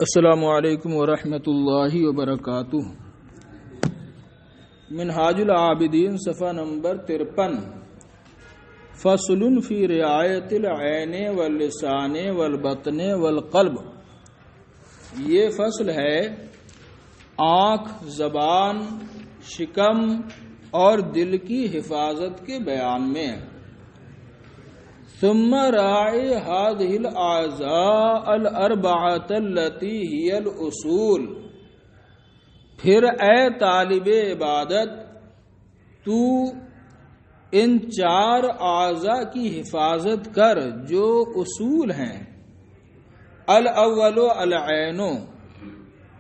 السلام علیکم ورحمۃ اللہ وبرکاتہ۔ منہاج العابدین صفحہ نمبر 53۔ فصل فی رعایت العین واللسان والبطن والقلب۔ یہ فصل ہے آنکھ، زبان، شکم اور دل کی حفاظت کے بیان میں۔ ثم راعی هذه الاعضاء الاربعة التي هي الاصول۔ پھر اے طالب عبادت تو ان چار اعضاء کی حفاظت کر جو اصول ہیں۔ الاول العین،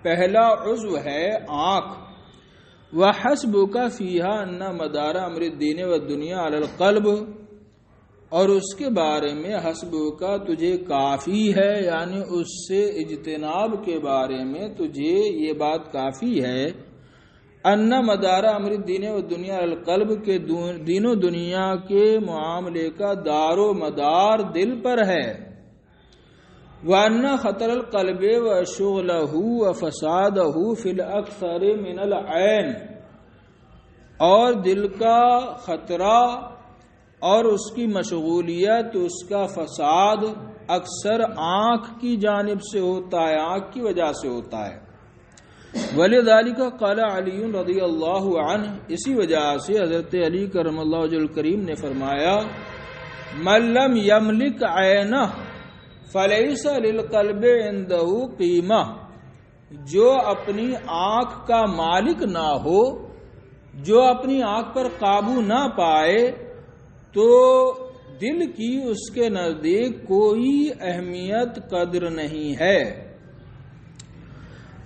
پہلا عضو ہے آنکھ۔ وحسبك فيها ان مدار امر الدین والدنیا علی القلب، اور اس کے بارے میں حسب کا تجھے کافی ہے، یعنی اس سے اجتناب کے بارے میں تجھے یہ بات کافی ہے۔ ان مدار امر الدین و دنیا القلب کے دین و دنیا کے معاملے کا دار و مدار دل پر ہے۔ وان خطر القلب وشغلہ وفسادہ فی الاکثر من العین، اور دل کا خطرہ اور اس کی مشغولیت، اس کا فساد اکثر آنکھ کی جانب سے ہوتا ہے، آنکھ کی وجہ سے ہوتا ہے۔ وَلِذَلِكَ قَالَ عَلِيٌّ رضی اللہ عنہ، اسی وجہ سے حضرت علی کرم اللہ وجہ الکریم نے فرمایا، مَن لَّمْ يَمْلِكْ عَيْنَهُ فَلَيْسَ لِلْقَلْبِ عِندَهُ قِيمَةٌ، جو اپنی آنکھ کا مالک نہ ہو، جو اپنی آنکھ پر قابو نہ پائے، تو دل کی اس کے نزدیک کوئی اہمیت قدر نہیں ہے۔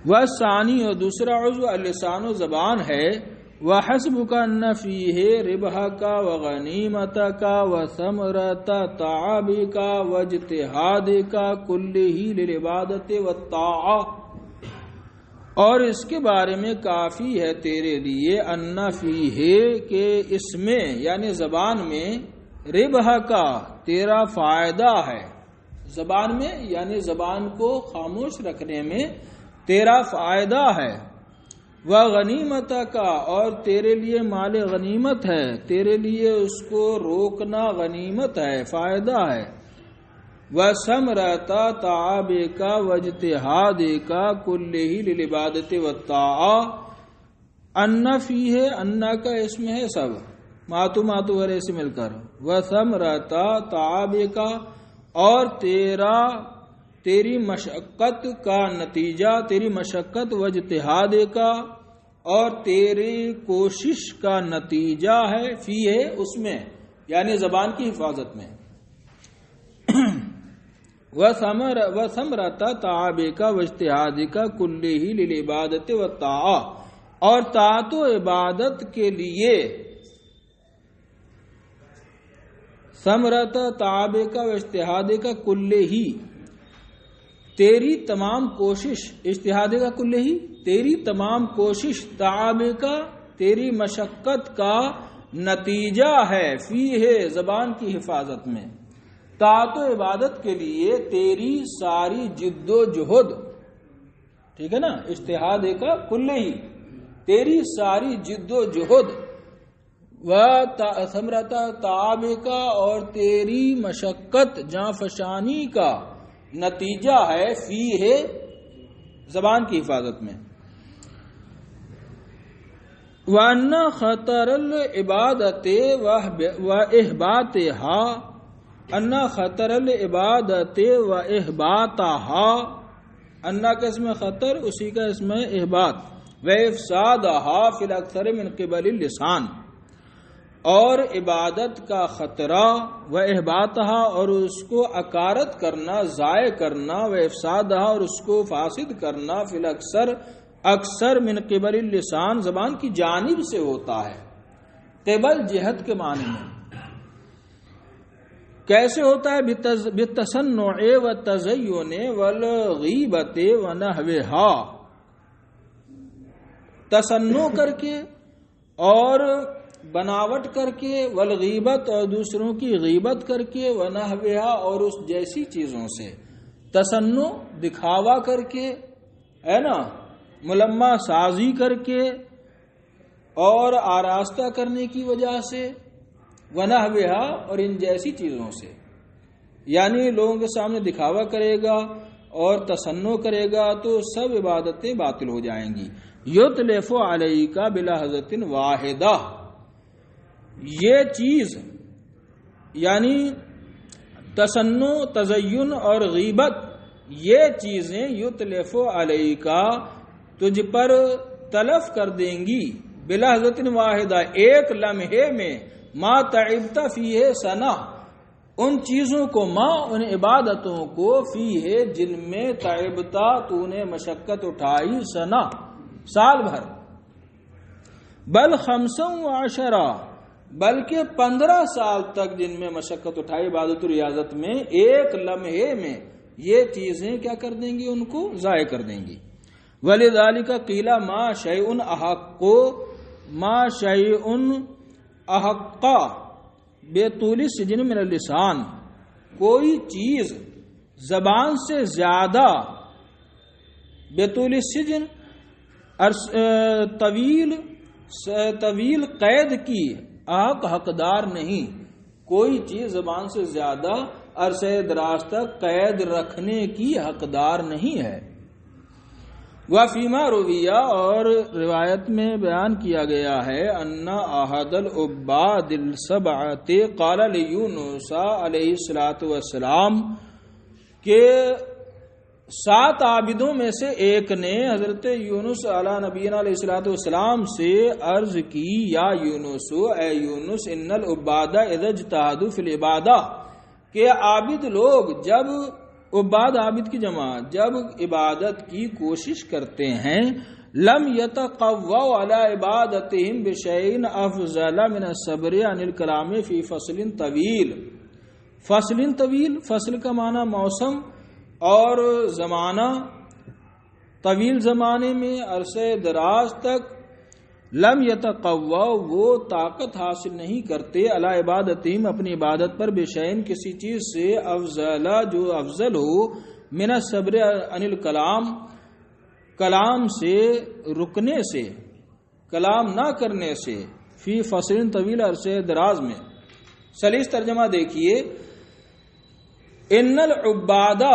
وثانی، اور دوسرا عضو اللسان و زبان ہے۔ وحسبک ان فیہ ربحک وغنیمتک وثمرۃ تعبک واجتہادک کلہ للعبادۃ والطاعہ، اور اس کے بارے میں کافی ہے تیرے لیے ان فیہ، کہ اس میں یعنی زبان میں، ربح کا تیرا فائدہ ہے، زبان میں یعنی زبان کو خاموش رکھنے میں تیرا فائدہ ہے۔ وغنیمت کا، اور تیرے لیے مال غنیمت ہے، تیرے لیے اس کو روکنا غنیمت ہے، فائدہ ہے۔ وثمرۃ تعبک واجتہادک کلہ للعبادۃ والطاعہ، ان فیہ، ان کا اسم ہے سب، ماتو وغیرہ سے مل کر، وثمرۃ تعبک، اور تیری مشقت کا نتیجہ، تیری مشقت، واجتہادک، اور تیری کوشش کا نتیجہ ہے، فیہ، اس میں یعنی زبان کی حفاظت میں۔ وثمرۃ تعبک واجتہادک کلہ للعبادۃ والطاعہ، اور طاعت و عبادت کے لیے، ثمرۃ تعبک واجتہادک کلہ، تیری تمام کوشش، اجتہادک کلہ، تیری تمام کوشش، تعبک، تیری مشقت کا نتیجہ ہے، فیہ، زبان کی حفاظت میں۔ طاعت و عبادت کے لیے تیری ساری جد و جہد، ٹھیک ہے نا، اجتہاد کا کل ہی، تیری ساری جد و جہد، ثمرۃ تعبک، اور تیری مشقت، جاں فشانی کا نتیجہ ہے، فیہ، زبان کی حفاظت میں۔ وَأَنَّ خَطَرَ الْعِبَادَةِ وَإِحْبَاطِهَا، انا خطر العبادت و احباطها، انا کا اسم خطر، اسی کا اسم احباط، و افسادها فی الاکثر من قبل اللسان، اور عبادت کا خطرہ، و احباطها، اور اس کو اکارت کرنا، ضائع کرنا، و افسادها، اور اس کو فاسد کرنا، فی الاکثر، اکثر، من قبل اللسان، زبان کی جانب سے ہوتا ہے۔ قبل جہت کے معنی میں کیسے ہوتا ہے؟ بالتصنع والتزین والغیبت ونحوها، تصنع کر کے اور بناوٹ کر کے، والغیبت، اور دوسروں کی غیبت کر کے، ونحوها، اور اس جیسی چیزوں سے، تسنو دکھاوا کر کے، ہے نا، ملمہ سازی کر کے اور آراستہ کرنے کی وجہ سے، ونحوہا اور ان جیسی چیزوں سے، یعنی لوگوں کے سامنے دکھاوا کرے گا اور تسنو کرے گا تو سب عبادتیں باطل ہو جائیں گی۔ یتلف علیک بلحظۃ واحدہ، یہ چیز یعنی تسنو، تزین اور غیبت، یہ چیزیں یتلف علیک تجھ پر تلف کر دیں گی، بلحظۃ واحدہ ایک لمحے میں، ما تعبت فیہ سنہ، ان چیزوں کو، ان عبادتوں کو، فیہ جن میں، تعبتا تو نے مشقت اٹھائی، سنہ سال بھر، بل 15 بلکہ 15 سال تک جن میں مشقت اٹھائی عبادت و ریاضت میں، ایک لمحے میں یہ چیزیں کیا کر دیں گی، ان کو ضائع کر دیں گی۔ وَلِذَلِكَ قِيلَ مَا شَيْءٌ أَحَقَّ بِطُولِ السِّجْنِ مِنَ اللِّسَانِ، کوئی چیز زبان سے زیادہ، بطول السجن طویل قید کی حقدار نہیں، کوئی چیز زبان سے زیادہ عرصہ دراز تک قید رکھنے کی حقدار نہیں ہے۔ وفیما رویہ، اور روایت میں بیان کیا گیا ہے، ان احد العباد السبعۃ قال لیونس علیہ الصلوۃ والسلام، کہ 7 عابدوں میں سے ایک نے حضرت یونس علیہ نبینا علیہ الصلوۃ والسلام سے عرض کی، یا یونس، اے یونس، ان العباد اذا اجتہدوا فی العبادہ، کہ عابد لوگ جب، عباد عابد کی جمع، جب عبادت کی کوشش کرتے ہیں، لم یتقووا علی عبادتہم بشیء افضل من الصبر عن الکلام فی فصل طویل۔ فصل طویل، فصل کا معنی موسم اور زمانہ، طویل زمانے میں، عرصہ دراز تک، لم یتقوا وہ طاقت حاصل نہیں کرتے، علی عبادتہم اپنی عبادت پر، بشیء کسی چیز سے، افضل جو افضل ہو، من الصبر عن الکلام کلام سے رکنے سے، کلام نہ کرنے سے، فی فصل طویل عرصہ دراز میں۔ سلیس ترجمہ دیکھیے، ان العبادہ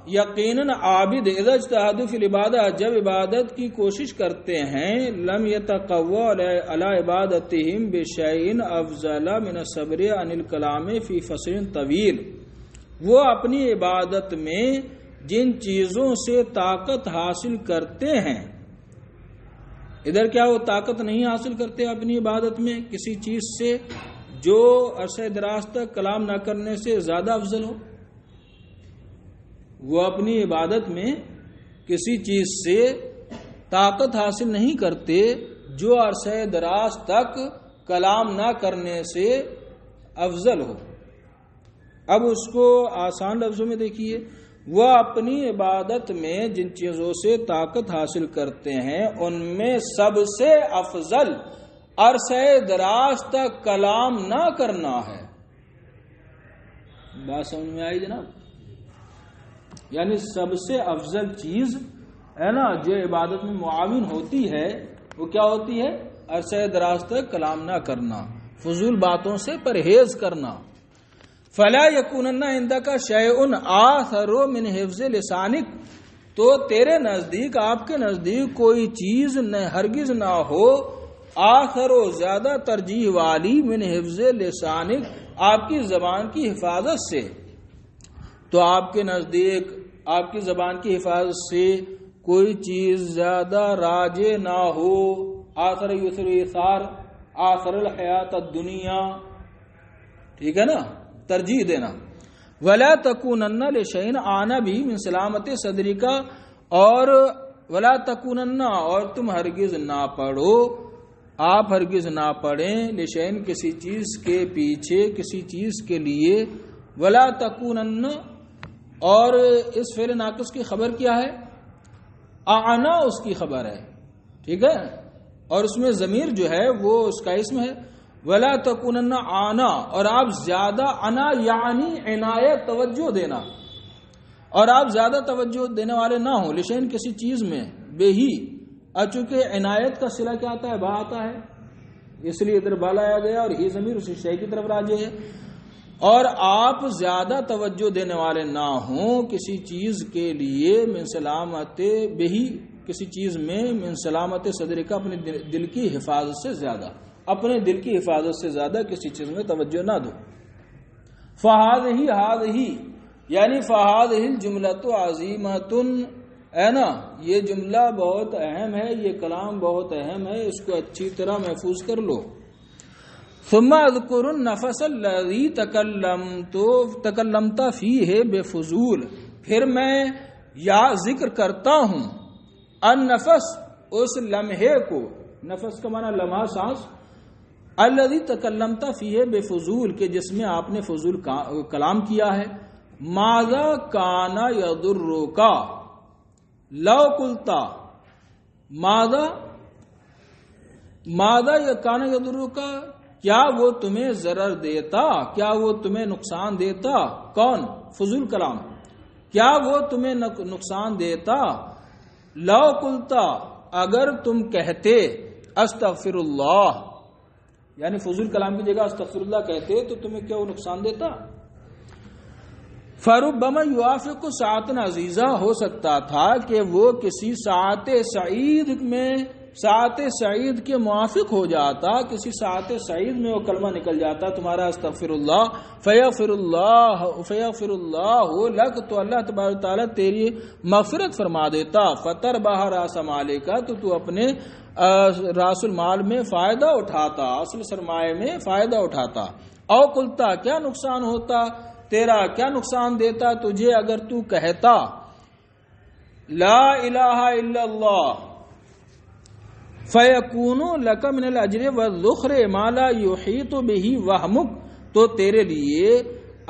یقیناً عابد، اذا اجتہدوا فی العبادہ جب عبادت کی کوشش کرتے ہیں، لم یتقوا علی عبادتہم بشیء افضل من الصبر عن الکلام فی فصل طویل، وہ اپنی عبادت میں جن چیزوں سے طاقت حاصل کرتے ہیں، ادھر کیا وہ طاقت نہیں حاصل کرتے اپنی عبادت میں کسی چیز سے جو عرصہ دراز تک کلام نہ کرنے سے زیادہ افضل ہو، وہ اپنی عبادت میں کسی چیز سے طاقت حاصل نہیں کرتے جو عرصہ دراز تک کلام نہ کرنے سے افضل ہو۔ اب اس کو آسان لفظوں میں دیکھیے، وہ اپنی عبادت میں جن چیزوں سے طاقت حاصل کرتے ہیں ان میں سب سے افضل عرصہ دراز تک کلام نہ کرنا ہے۔ بات سمجھ میں آئی جناب؟ یعنی سب سے افضل چیز ہے نا جو عبادت میں معاون ہوتی ہے، وہ کیا ہوتی ہے؟ عرصہ دراز تک کلام نہ کرنا، فضول باتوں سے پرہیز کرنا۔ فلا یکونن عندک شیء آثر من حفظ لسانک، تو تیرے نزدیک، آپ کے نزدیک کوئی چیز ہرگز نہ ہو، آخر و زیادہ ترجیح والی، من حفظ لسانک آپ کی زبان کی حفاظت سے، تو آپ کے نزدیک آپ کی زبان کی حفاظت سے کوئی چیز زیادہ راجع نہ ہو، آخر یسر ایثار، آخر الحیات الدنیا، ٹھیک ہے نا، ترجیح دینا۔ ولا تکونن لشیء آنا بھی من سلامت صدری کا، اور ولا تکونن، اور تم ہرگز نہ پڑھو، آپ ہرگز نہ پڑھیں، لشیء کسی چیز کے پیچھے، کسی چیز کے لیے، ولا تکونن، اور اس فعل ناقص کی خبر کیا ہے؟ آنا اس کی خبر ہے، ٹھیک ہے، اور اس میں ضمیر جو ہے وہ اس کا اسم ہے۔ ولا تکونن آنا، اور آپ زیادہ، انا یعنی عنایت، توجہ دینا، اور آپ زیادہ توجہ دینے والے نہ ہوں لشین کسی چیز میں بے ہی، چونکہ عنایت کا صلہ کیا آتا ہے؟ با آتا ہے، اس لیے ادھر با لایا گیا اور ہی ضمیر اسی شے کی طرف راجع ہے۔ اور آپ زیادہ توجہ دینے والے نہ ہوں کسی چیز کے لیے من سلامت بہی، کسی چیز میں من سلامت صدر کا اپنے دل کی حفاظت سے زیادہ، اپنے دل کی حفاظت سے زیادہ کسی چیز میں توجہ نہ دو۔ فہذہ یعنی فہذہ الجملۃ عظیمۃ، ہے نا، یہ جملہ بہت اہم ہے، یہ کلام بہت اہم ہے، اس کو اچھی طرح محفوظ کر لو۔ ثم اذکر النفس الذی تکلمت فیہ بفضول، پھر میں یا ذکر کرتا ہوں النفس، اس لمحے کو، نفس کا معنی لمحہ سانس، الذی تکلمت فیہ بفضول، کہ جس میں آپ نے فضول کلام کیا ہے۔ ماذا کان یضرک لو قلتا، ماذا کان یضرک، کیا وہ تمہیں ضرر دیتا، کیا وہ تمہیں نقصان دیتا، کون؟ فضول کلام، کیا وہ تمہیں نقصان دیتا؟ لو قلتا، اگر تم کہتے استغفر اللہ، یعنی فضول کلام کی جگہ استغفر اللہ کہتے تو تمہیں کیا وہ نقصان دیتا؟ فربما یوافق ساعتن عزیزہ، ہو سکتا تھا کہ وہ کسی ساعت سعید میں، ساعت سعید کے موافق ہو جاتا، کسی ساعت سعید میں وہ کلمہ نکل جاتا تمہارا استغفر اللہ، فیغفر اللہ لک، تو اللہ تبارک تعالیٰ تیری مغفرت فرما دیتا، فتربح راس مالک، تو اپنے راس المال میں فائدہ اٹھاتا، اصل سرمایہ میں فائدہ اٹھاتا۔ او قلتا، کیا نقصان ہوتا تیرا، کیا نقصان دیتا تجھے اگر تو کہتا لا الہ الا اللہ، فیکون لک من الاجر والذخر ما لا یحیط بہ وہمک، تو تیرے لیے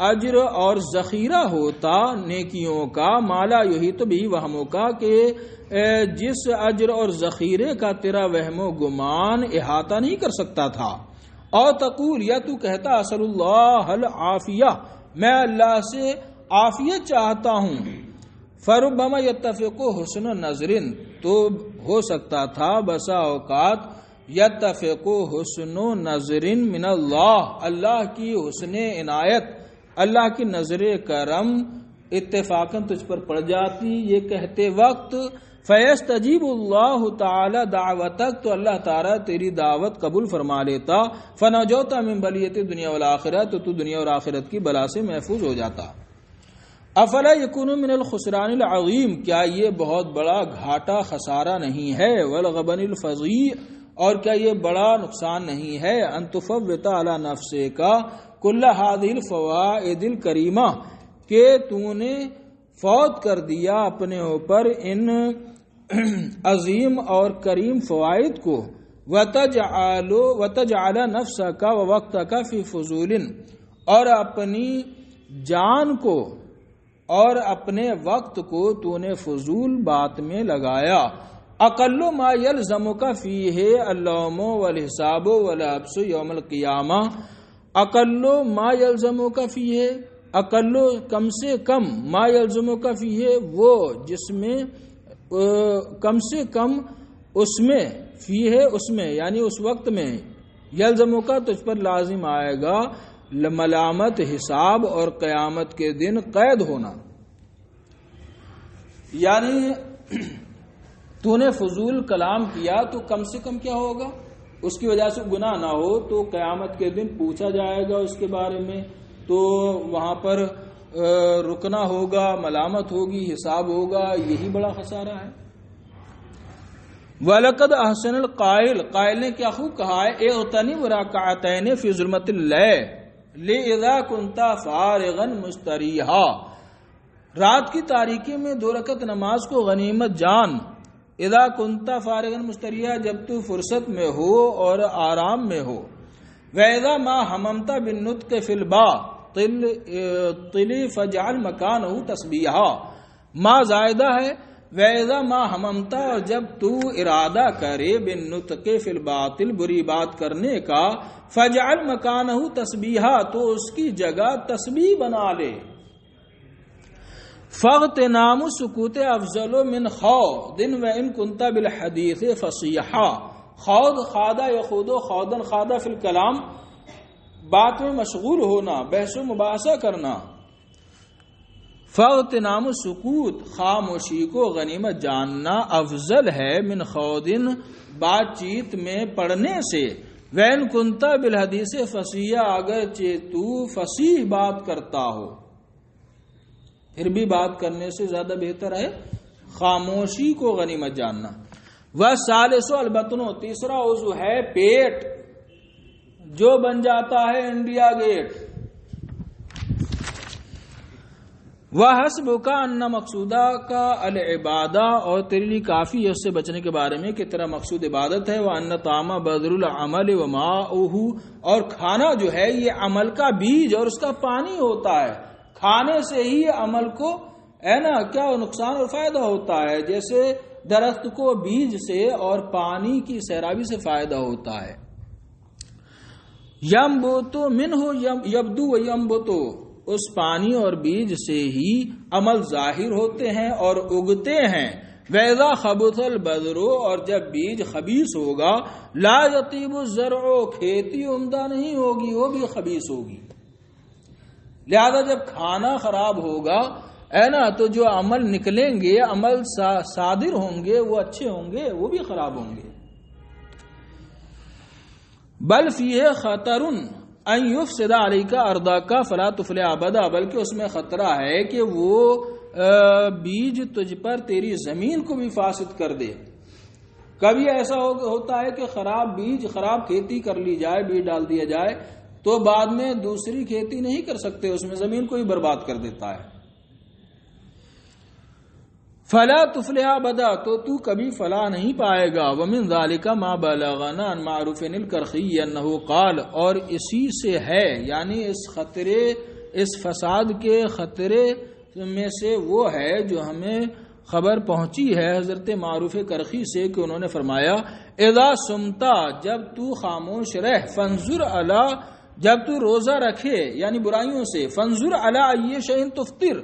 اجر اور ذخیرہ ہوتا نیکیوں کا، ما لا یحیط بہ وہمک کا، کہ جس اجر اور ذخیرے کا تیرا وہم و گمان احاطہ نہیں کر سکتا تھا۔ اور تقول، یا تو کہتا اصل اللہ العافیہ، میں اللہ سے عافیت چاہتا ہوں۔ فربما یتفق حسن نظر، تو ہو سکتا تھا بسا اوقات یتفق حسن نظر من اللہ، اللہ کی حسن عنایت، اللہ کی نظر کرم اتفاقاً تجھ پر پڑ جاتی یہ کہتے وقت۔ فیستجیب اللہ تعالی دعوتک، تو اللہ تعالیٰ تیری دعوت قبول فرما لیتا۔ فنجوت من بلیۃ دنیا والآخرہ، تو دنیا اور آخرت کی بلا سے محفوظ ہو جاتا۔ افلا یکون من الخسران العظیم، کیا یہ بہت بڑا گھاٹا خسارہ نہیں ہے؟ والغبن الفظیع، اور کیا یہ بڑا نقصان نہیں ہے؟ ان تفوت علی نفسک کل هذه الفوائد الکریمہ، کہ تو نے فوت کر دیا اپنے اوپر ان عظیم اور کریم فوائد کو، وتجعل نفسک ووقتک فی فضول، اور اپنی جان کو اور اپنے وقت کو تو نے فضول بات میں لگایا۔ اقل ما یلزمک فیہ اللوم والحساب والحبس یوم القیامہ، اقل ما یلزمک فیہ، اقل کم سے کم، ما یلزمک فیہ وہ جس میں، کم سے کم اس میں، فیہ اس میں یعنی اس وقت میں، یلزمک تجھ پر لازم آئے گا ملامت، حساب اور قیامت کے دن قید ہونا۔ یعنی تو نے فضول کلام کیا تو کم سے کم کیا ہوگا، اس کی وجہ سے گناہ نہ ہو تو قیامت کے دن پوچھا جائے گا اس کے بارے میں، تو وہاں پر رکنا ہوگا، ملامت ہوگی، حساب ہوگا، یہی بڑا خسارہ ہے۔ وَلَقَدْ أَحْسَنَ الْقَائِلِ، قائل نے کیا خوب کہا ہے، اغتنم رکعتین فی ظلمۃ اللیل لِإِذَا كُنْتَ فَارِغًا مُسْتَرِیحًا، رات کی تاریکی میں 2 رکعت نماز کو غنیمت جان، اذا كنت فارغا مستریحا، جب تو فرصت میں ہو اور آرام میں ہو۔ وَإِذَا مَا حَمَمْتَ بِالنُّطْقِ فِي الْبَاطِلِ فَاجْعَلْ مَكَانَهُ تَسْبِيحًا، ما زائدہ ہے، وَإِذَا مَا حَمَمْتَ، اور جب تو ارادہ کرے بِالنُّطْقِ فِي الْبَاطِلِ، بری بات کرنے کا، فَاجْعَلْ مَكَانَهُ تَسْبِيحًا، تو اس کی جگہ تسبیح بنا لے۔ فاغتنام السکوت افضل من خوض وان كنت بالحدیث فصیحا. خوض خادا یخوض خوضا خادا فی الکلام، بات میں مشغول ہونا، بحث و مباحثہ کرنا. فاغتنام السکوت خاموشی کو غنیمت جاننا افضل ہے من خوض بات چیت میں پڑھنے سے. وین کنتا بالحدیث فصیح، اگرچہ تو فصیح بات کرتا ہو پھر بھی بات کرنے سے زیادہ بہتر ہے خاموشی کو غنیمت جاننا. والثالث البطن، تیسرا عضو ہے پیٹ، جو بن جاتا ہے انڈیا گیٹ. وحسبک ان مقصودہ کا العبادہ، اور تیرے لیے کافی ہے اس سے بچنے کے بارے میں کہ تیرا مقصود عبادت ہے. وان طعام بذر العمل وماؤہ، اور کھانا جو ہے یہ عمل کا بیج اور اس کا پانی ہوتا ہے. کھانے سے ہی عمل کو ہے نا کیا نقصان اور فائدہ ہوتا ہے، جیسے درخت کو بیج سے اور پانی کی سیرابی سے فائدہ ہوتا ہے. یمبوتو منہ یبدو و یمبوتو، اس پانی اور بیج سے ہی عمل ظاہر ہوتے ہیں اور اگتے ہیں. وَإِذَا خَبُثَ الْبَذْرُ، اور جب بیج خبیث ہوگا، لا یطیب الزرع، کھیتی عمدہ نہیں ہوگی، وہ بھی خبیث ہوگی. لہذا جب کھانا خراب ہوگا ہے نا تو جو عمل نکلیں گے، عمل صادر ہوں گے، وہ اچھے ہوں گے، وہ بھی خراب ہوں گے. بل فیہ خطر ان یفسد علیک ارضک فلا تفلح ابدا، بلکہ اس میں خطرہ ہے کہ وہ بیج تجھ پر تیری زمین کو بھی فاسد کر دے. کبھی ایسا ہوتا ہے کہ خراب بیج، خراب کھیتی کر لی جائے، بیج ڈال دیا جائے تو بعد میں دوسری کھیتی نہیں کر سکتے، اس میں زمین کو ہی برباد کر دیتا ہے. فلا تفلح ابدا، تو کبھی فلاح نہیں پائے گا. ومن ذالک ما بلغنا عن معروف الکرخی انہ قال، اور اسی سے ہے یعنی اس خطرے، اس فساد کے خطرے میں سے وہ ہے جو ہمیں خبر پہنچی ہے حضرت معروف کرخی سے کہ انہوں نے فرمایا اذا سمتا، جب تو خاموش رہ، فانظر علی، جب تو روزہ رکھے یعنی برائیوں سے، فانظر علی ای شیء تفطر،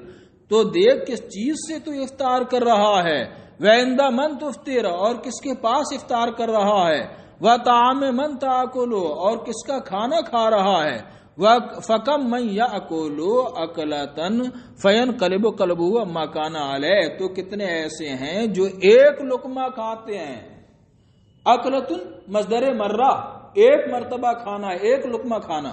تو دیکھ کس چیز سے تو افطار کر رہا ہے. وعند من تفطر، اور کس کے پاس افطار کر رہا ہے. وطعام من تاکل، اور کس کا کھانا کھا رہا ہے. فکم من یاکل اکلۃ فینقلب قلبہ عما کان علیہ، تو کتنے ایسے ہیں جو ایک لقمہ کھاتے ہیں. اکلۃ مصدر مرہ، ایک مرتبہ کھانا، ایک لقمہ کھانا.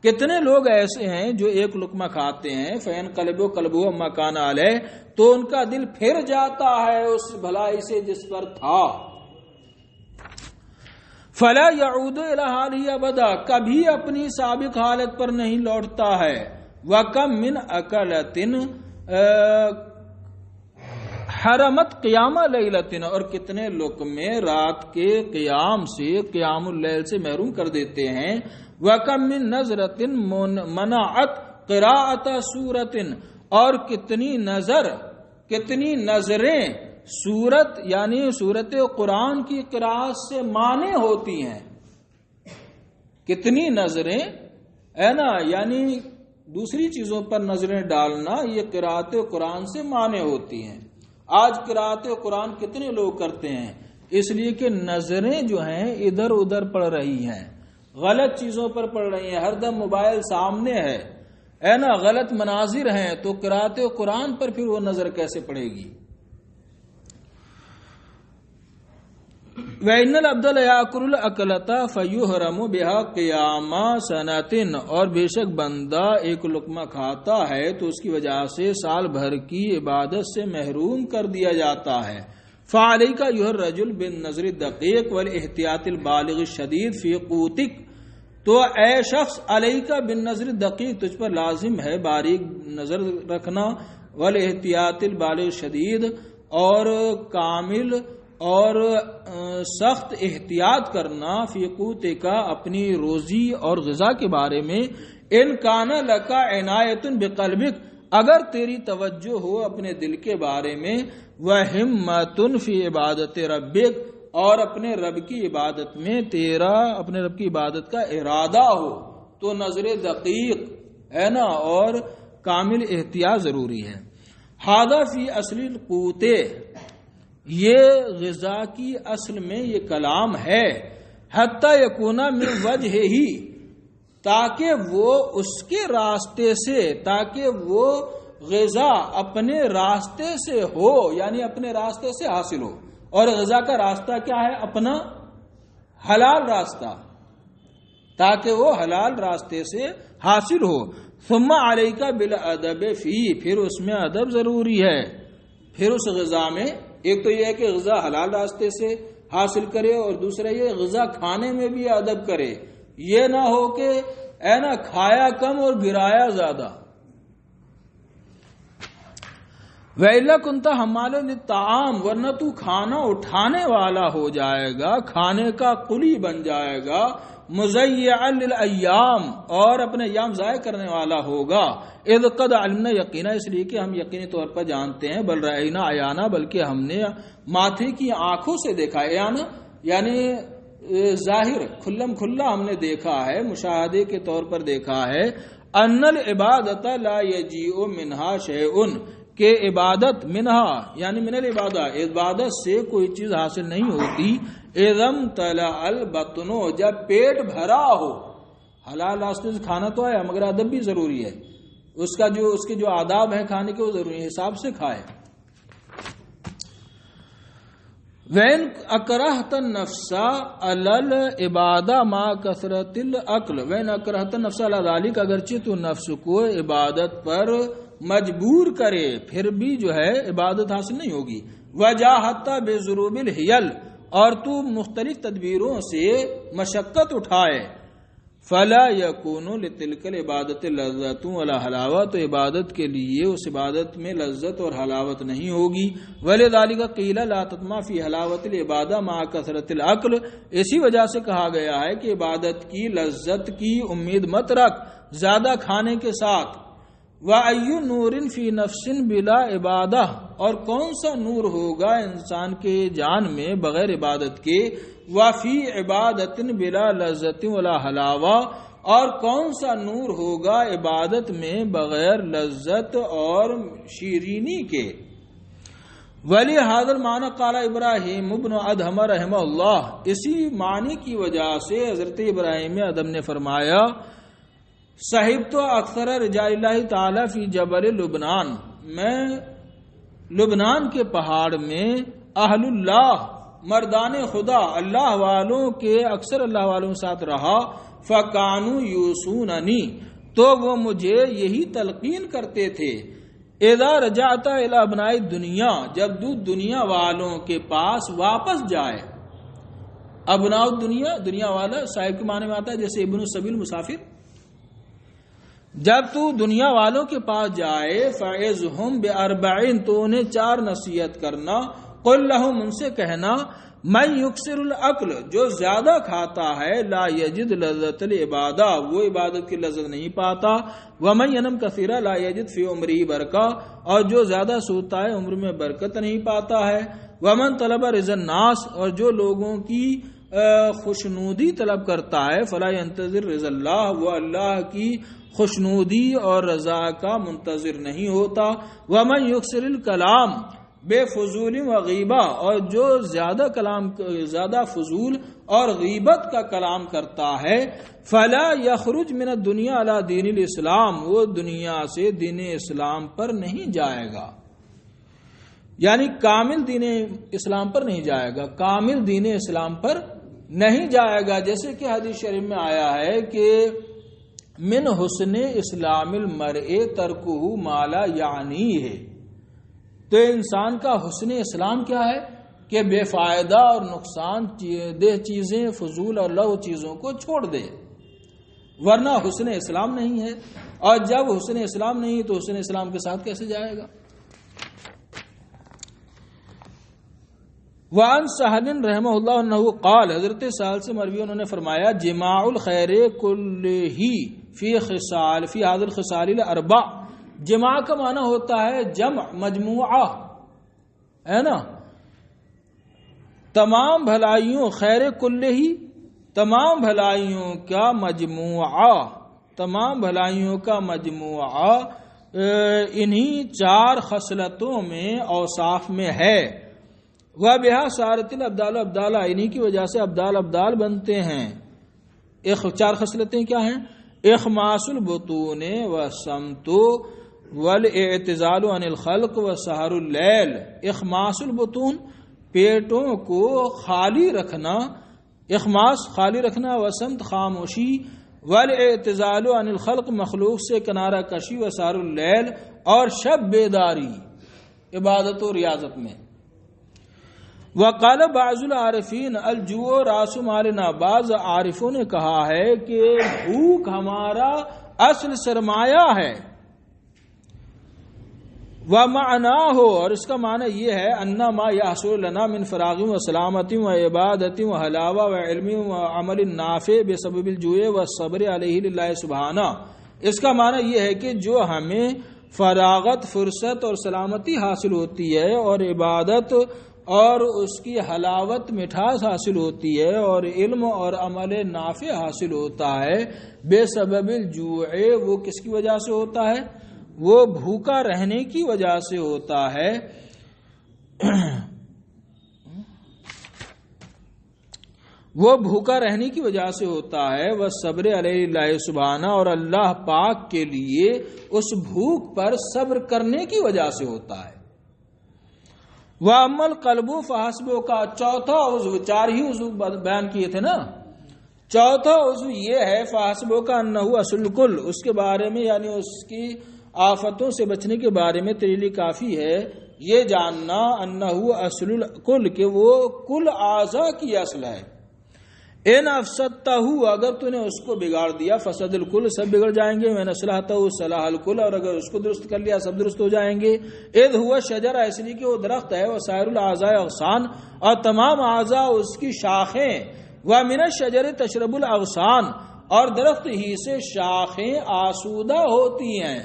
کتنے لوگ ایسے ہیں جو ایک لقمہ کھاتے ہیں، فینقلب قلبہ عما کان علیہ، تو ان کا دل پھر جاتا ہے اس بھلائی سے جس پر تھا. فلا یعود الی حالہ ابدا، کبھی اپنی سابق حالت پر نہیں لوٹتا ہے. وکم من اکلۃ حرمت قیام لیلۃ، اور کتنے لقمے رات کے قیام سے، قیام اللیل سے محروم کر دیتے ہیں. وکم من نظرۃ منعت قراءۃ سورۃ، اور کتنی نظریں سورت یعنی سورت قرآن کی قراءت سے مانے ہوتی ہیں. کتنی نظریں ہے نا یعنی دوسری چیزوں پر نظریں ڈالنا، یہ قراءت قرآن سے مانے ہوتی ہیں. آج قراءت قرآن کتنے لوگ کرتے ہیں؟ اس لیے کہ نظریں جو ہیں ادھر ادھر پڑ رہی ہیں، غلط چیزوں پر پڑ رہی ہیں، ہر دم موبائل سامنے ہے نا، غلط مناظر ہیں، تو قراءت قرآن پر پھر وہ نظر کیسے پڑے گی؟ وَإِنَّ الْعَبْدَ لَيَأْكُلُ الْأَكْلَةَ فَيُحْرَمُ بِهَا قِيَامَ سَنَةٍ، اور بے شک بندہ ایک لقمہ کھاتا ہے تو اس کی وجہ سے سال بھر کی عبادت سے محروم کر دیا جاتا ہے. فَعَلَيْكَ أَيُّهَا الرَّجُلُ بِالنَّظْرِ الدَّقِيقِ وَالِاحْتِياطِ الْبَالِغِ الشَّدِيدِ فِي قُوتِكَ، تو اے شخص علیک بالنظر الدقیق، تجھ پر لازم ہے باریک نظر رکھنا، والاحتیاط البالغ الشدید، اور کامل اور سخت احتیاط کرنا، فی قوتک، اپنی روزی اور غذا کے بارے میں. ان کان لک عنایۃ بقلبک، اگر تیری توجہ ہو اپنے دل کے بارے میں، وہمۃ فی عبادت ربک، اور اپنے رب کی عبادت میں تیرا اپنے رب کی عبادت کا ارادہ ہو، تو نظر دقیق ہے نا اور کامل احتیاط ضروری ہے. ہادہ فی اصل القوت، یہ غذا کی اصل میں یہ کلام ہے، حتی یکونا من وجہ ہی، تاکہ وہ اس کے راستے سے، تاکہ وہ غذا اپنے راستے سے ہو، یعنی اپنے راستے سے حاصل ہو. اور غذا کا راستہ کیا ہے؟ اپنا حلال راستہ، تاکہ وہ حلال راستے سے حاصل ہو. ثم علیک بالادب فی، پھر اس میں ادب ضروری ہے. پھر اس غذا میں ایک تو یہ ہے کہ غذا حلال راستے سے حاصل کرے، اور دوسرا یہ غذا کھانے میں بھی ادب کرے. یہ نہ ہو کہ اے نا کھایا کم اور گرایا زیادہ. وَإِلَّا كُنْتَ حَمَّالًا لِلطَّعَامِ، ورنہ تو کھانا اٹھانے والا ہو جائے گا، کھانے کا قلی بن جائے گا. مُضَيِّعًا لِلْأَيَّامِ، اور اپنے ایام ضائع کرنے والا ہوگا. اذ قد علمنا، یقینا اس لیے کہ ہم یقینی طور پر جانتے ہیں. بل رأینا عیانا، بلکہ ہم نے ماتھے کی آنکھوں سے دیکھا. عیانا یعنی ظاہر، کھلم کھلا ہم نے دیکھا ہے، مشاہدے کے طور پر دیکھا ہے. ان العبادت لا یجیء منہا شیء، کہ عبادت منہا یعنی من العبادہ، عبادت سے کوئی چیز حاصل نہیں ہوتی. اذا امتلأ البطن، جب پیٹ بھرا ہو. حلال راستے سے کھانا تو ہے مگر ادب بھی ضروری ہے. اس کے جو آداب ہیں کھانے کے وہ ضروری ہے، حساب سے کھائے. وَإِنْ أَكْرَهْتَ النَّفْسَ عَلَى الْعِبَادَةِ مَعَ كَثْرَةِ الْعَقْلِ وَإِنْ أَكْرَهْتَ النَّفْسَ عَلَى ذَلِكَ، اگرچہ تو نفس کو عبادت پر مجبور کرے پھر بھی جو ہے عبادت حاصل نہیں ہوگی. وَجَاهَدْتَ بِضُرُوبِ الْحِيَلِ، اور تو مختلف تدبیروں سے مشقت اٹھائے. فَلَا يَكُونُ لِتِلْكَ الْعِبَادَةِ لَذَّةٌ وَلَا حَلَاوَةٌ، تو عبادت کے لیے اس عبادت میں لذت اور حلاوت نہیں ہوگی. وَلِذَلِكَ قِيلَ لَا تَطْمَعْ فِي حَلَاوَةِ الْعِبَادَةِ مَعَ كَثْرَةِ الْعَقْلِ، اسی وجہ سے کہا گیا ہے کہ عبادت کی لذت کی امید مت رکھ زیادہ کھانے کے ساتھ. وَأَيُّ نُورٍ فِي نَفْسٍ بِلَا عِبَادَةٍ، اور کون سا نور ہوگا انسان کے جان میں بغیر عبادت کے. وَفِي عِبَادَةٍ بِلَا لَذَّةٍ وَلَا حَلَاوَةٍ، اور کون سا نور ہوگا عبادت میں بغیر لذت اور شیرینی کے. وَلِهَذَا الْمَعْنَى قَالَ ابراہیم ابن ادہم رحمہ اللہ، اسی معنی کی وجہ سے حضرت ابراہیم ادہم نے فرمایا صاحب تو اکثر رجال اللہ تعالی فی جبل لبنان، میں لبنان کے پہاڑ میں اہل اللہ مردان خدا اللہ والوں کے اکثر اللہ والوں کے ساتھ رہا. فَكَانُوا يُوصُونَنِي، تو وہ مجھے یہی تلقین کرتے تھے. اذا رجعت الى ابناء الدنیا، جب تو دنیا والوں کے پاس واپس جائے. ابناء الدنیا، دنیا والا صاحب کے معنی میں آتا ہے، جیسے ابن السبیل مسافر. جب تو دنیا والوں کے پاس جائے فَعِظْهُمْ بِأَرْبَعٍ، تو انہیں 4 نصیحت کرنا. قُلْ لَهُمْ، ان سے کہنا مَنْ يُكْثِرُ الْأَكْلَ، جو زیادہ کھاتا ہے لا يَجِدْ لَذَّةَ الْعِبَادَةِ، وہ عبادت کی لذت نہیں پاتا. وَمَنْ يَنَمْ كَثِيرًا لَا يَجِدْ فِي عُمْرِهِ بَرَكَةً، اور جو زیادہ سوتا ہے عمر میں برکت نہیں پاتا ہے. وَمَنْ طَلَبَ رِضَا النَّاسِ، اور جو لوگوں کی خوشنودی طلب کرتا ہے. فَلَا يَنْتَظِرُ رِضَا اللَّهِ، وہ اللہ کی خوشنودی اور رضا کا منتظر نہیں ہوتا. وَمَنْ يُكْثِرِ الْكَلَامَ بے فضول و غیبہ، اور جو زیادہ فضول اور غیبت کا کلام کرتا ہے. فلا یخرج من الدنیا علی دین الاسلام، وہ دنیا سے دین اسلام پر نہیں جائے گا، یعنی کامل دین اسلام پر نہیں جائے گا، کامل دین اسلام پر نہیں جائے گا. جیسے کہ حدیث شریف میں آیا ہے کہ من حسن اسلام المرء ترکہ ما لا یعنیہ، تو انسان کا حسن اسلام کیا ہے کہ بے فائدہ اور نقصان دہ چیزیں، فضول اور لغو چیزوں کو چھوڑ دے، ورنہ حسن اسلام نہیں ہے. اور جب حسن اسلام نہیں ہے تو حسن اسلام کے ساتھ کیسے جائے گا. وعن سہل رحمہ اللہ عنہ قال، حضرت سہل سے مروی انہوں نے فرمایا جماع الخیر کلہ فی هذه الخصال الاربع، جماع کا معنی ہوتا ہے جمع، مجموعہ ہے نا. تمام بھلائیوں، خیر کلہ ہی تمام بھلائیوں کا مجموعہ، تمام بھلائیوں کا مجموعہ انہی 4 خصلتوں میں اوصاف میں ہے۔ وہ بہا سارت الابدال ابدالہ، انہی کی وجہ سے ابدال بنتے ہیں۔ 4 خصلتیں کیا ہیں؟ اخماس البطون والصمت والاعتزال عن الخلق وسحر اللیل۔ اخماس البطون، پیٹوں کو خالی رکھنا، اخماس خالی رکھنا، وصمت خاموشی، والاعتزال عن الخلق مخلوق سے کنارہ کشی، وسحر اللیل اور شب بیداری عبادت و ریاضت میں۔ وقال بعض العارفین الجوع راس مالنا، بعض عارفوں نے کہا ہے کہ بھوک ہمارا اصل سرمایہ ہے۔ ومعناہ، اور اس کا معنی یہ ہے انما یحصل لنا من فراغ و سلامت و عبادت و حلاوہ و علم و عمل نافع بسبب الجوع والصبر علیہ للہ سبحانہ۔ اس کا معنی یہ ہے کہ جو ہمیں فراغت، فرصت اور سلامتی حاصل ہوتی ہے، اور عبادت اور اس کی حلاوت مٹھاس حاصل ہوتی ہے، اور علم اور عمل نافع حاصل ہوتا ہے بے سبب الجوع، وہ کس کی وجہ سے ہوتا ہے؟ وہ بھوکا رہنے کی وجہ سے ہوتا ہے۔ وہ بھوکا رہنے کی وجہ سے ہوتا ہے۔ وہ صبر علیہ اللہ سبحانہ، اور اللہ پاک کے لیے اس بھوک پر صبر کرنے کی وجہ سے ہوتا ہے۔ وَأَمَّا الْقَلْبُ فَحَسْبُهُ کا 4تھا عضو، 4 ہی عضو بیان کیے تھے نا، 4تھا عضو یہ ہے فَحَسْبُهُ کا أَنَّهُ أَصْلُ الْكُلِّ، اس کے بارے میں یعنی اس کی آفتوں سے بچنے کے بارے میں تیرے لیے کافی ہے یہ جاننا انہو اصل الکل، کہ وہ کل اعضاء کی اصل ہے۔ ان افسدتہو، اگر تو نے اس کو بگاڑ دیا، فسد الکل، سب بگڑ جائیں گے۔ وَإِنْ أَصْلَحْتَهُ صَلَحَ الْكُلُّ، اور اگر اس کو درست کر لیا سب درست ہو جائیں گے۔ اذ هو شجر، اس لیے کہ وہ درخت ہے، وسائر الاعضاء اغصان، اور تمام اعضاء اس کی شاخیں، وَمِنَ الشَّجَرِ تَشْرَبُ الْأَغْصَانُ، اور درخت ہی سے شاخیں آسودہ ہوتی ہیں۔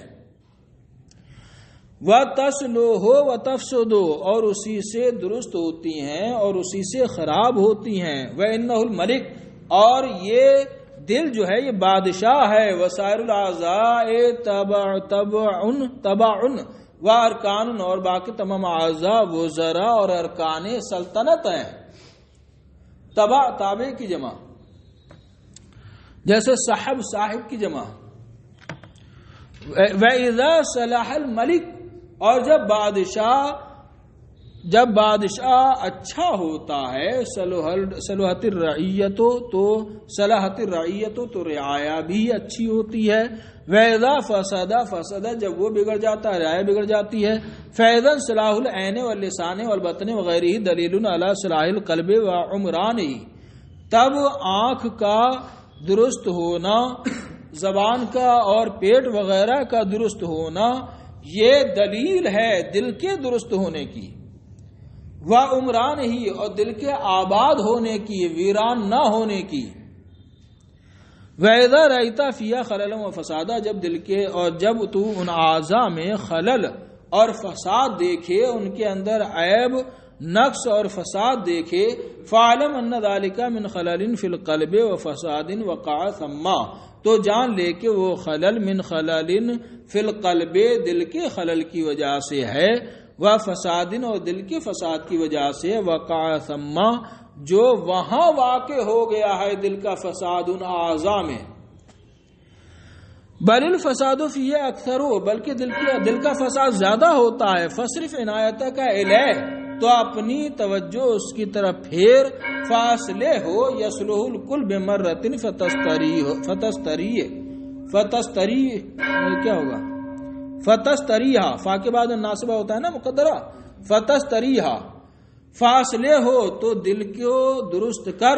وَتَصْلُحُ وَتَفْسُدُ، اور اسی سے درست ہوتی ہیں اور اسی سے خراب ہوتی ہیں۔ وَإِنَّهُ الْمَلِكُ، اور یہ دل جو ہے یہ بادشاہ ہے۔ وَسَائِرُ الْأَعْضَاءِ تَبَعٌ وَأَرْكَانٌ، اور باقی تمام اعضاء وزراء اور ارکان سلطنت ہیں۔ تابع کی جمع، جیسے صاحب کی جمع۔ وَإِذَا صَلَحَ الْمَلِكُ، اور جب بادشاہ اچھا ہوتا ہے، صلحت الرعیت، تو صلاحت الرعیت تو رعایا بھی اچھی ہوتی ہے۔ وَإِذَا فَسَدَ، جب وہ بگڑ جاتا ہے رعایا بگڑ جاتی ہے۔ فَإِذَا صلاح العین واللسان والبطن وغیرہ دلیل علی صلاح القلب وعمرانہ، تب آنکھ کا درست ہونا، زبان کا اور پیٹ وغیرہ کا درست ہونا یہ دلیل ہے دل کے درست ہونے کی، وعمران ہی، اور دل کے آباد ہونے کی، ویران نہ ہونے کی۔ وَإِذَا رَأَيْتَ فِيهَا خَلَلًا وَفَسَادًا، جب دل کے اور جب تو ان اعضاء میں خلل اور فساد دیکھے، ان کے اندر عیب، نقص اور فساد دیکھے، فَعْلَمْ أَنَّ ذَلِكَ مِنْ خَلَلٍ فِي الْقَلْبِ وَفَسَادٍ وَقَعَ ثَمَّ، تو جان لے کہ وہ خلل من خلل فی القلب، دل کے خلل کی وجہ سے ہے، وفساد، اور دل کے فساد کی وجہ سے، وقع ثم، جو وہاں واقع ہو گیا ہے دل کا فساد ان اعضاء میں۔ بل الفساد فیہ اکثر، بلکہ دل کا فساد زیادہ ہوتا ہے۔ فصرف عنایتک الیہ، تو اپنی توجہ اس کی طرف پھیر، فاصلے ہو یصلح الکل بمرۃ فتستریح کیا ہوگا؟ فتستریح، فا کے بعد ناصبہ ہوتا ہے نا مقدرہ، فتستریح، فاصلے ہو تو دل کو درست کر،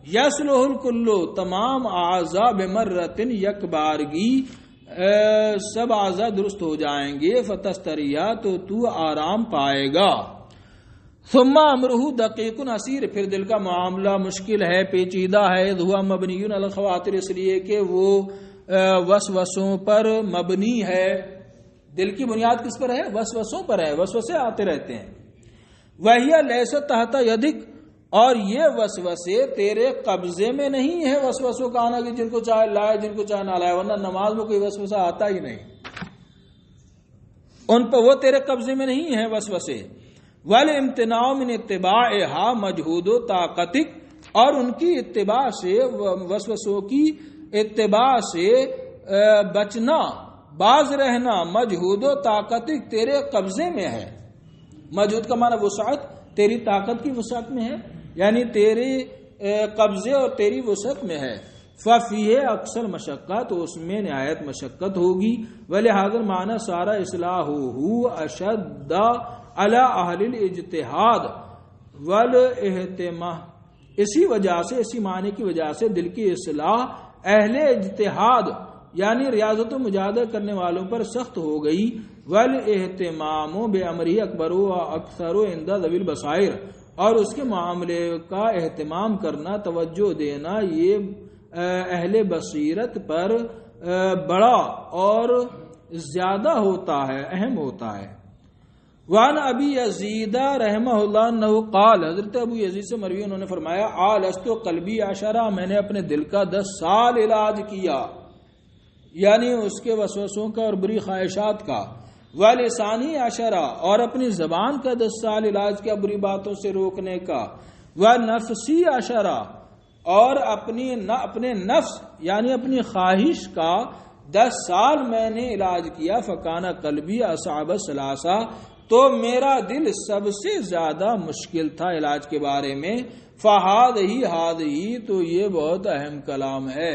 یصلح الکل، تمام اعضاء بمرۃ، یک بارگی سب اعضاء درست ہو جائیں گے۔ فتستریح، تو آرام پائے گا۔ ثم امرہ دقیق عسیر، پھر دل کا معاملہ مشکل ہے، پیچیدہ ہے۔ ہوا مبنی علی الخواطر، اس لیے کہ وہ وسوسوں پر مبنی ہے۔ دل کی بنیاد کس پر ہے؟ وسوسوں پر ہے، وسوسے آتے رہتے ہیں۔ وَهِيَ لَيْسَتْ تَحْتَ يَدِكَ، اور یہ وسوسے تیرے قبضے میں نہیں ہے۔ وسوسوں کا آنا کہ جن کو چاہے لائے جن کو چاہے نہ لائے، ورنہ نماز میں کوئی وسوسہ آتا ہی نہیں۔ ان پر وہ تیرے قبضے میں نہیں ہے وسوسے. والامتناع من اتباعها مجہود و طاقتک، اور ان کی اتباع سے، وسوسوں کی اتباع سے بچنا، باز رہنا، مجہود و طاقتک تیرے قبضے میں ہے. مجہود کا معنی وسعت، تیری طاقت کی وسعت میں ہے، یعنی تیرے قبضے اور تیری وسعت میں ہے. ففیہ اکثر مشقت، تو اس میں نہایت مشقت ہوگی. ولہذا معنی سارا اصلاحہ اشد علی اہل الاجتہاد والاہتمام، اسی وجہ سے، اسی معنی کی وجہ سے دل کی اصلاح اہل اجتہاد یعنی ریاضت و مجاہدہ کرنے والوں پر سخت ہو گئی. والاہتمام بامرہ اکبر و اکثر عند ذوی البصائر، اور اس کے معاملے کا اہتمام کرنا، توجہ دینا، یہ اہل بصیرت پر بڑا اور زیادہ ہوتا ہے، اہم ہوتا ہے. وعن ابی یزید رحمہ اللہ انہ قال، حضرت ابو یزید سے مروی انہوں نے فرمایا، عالجت قلبی 10، میں نے اپنے دل کا 10 سال علاج کیا، یعنی اس کے وسوسوں کا اور بری خواہشات کا. ولسانی 10، اور اپنی زبان کا 10 سال علاج کیا بری باتوں سے روکنے کا. ونفسی 10، اور اپنے نفس یعنی اپنی خواہش کا 10 سال میں نے علاج کیا. فکانہ قلبی اصعب ثلاثہ، تو میرا دل سب سے زیادہ مشکل تھا علاج کے بارے میں. فہذہ، تو یہ بہت اہم کلام ہے.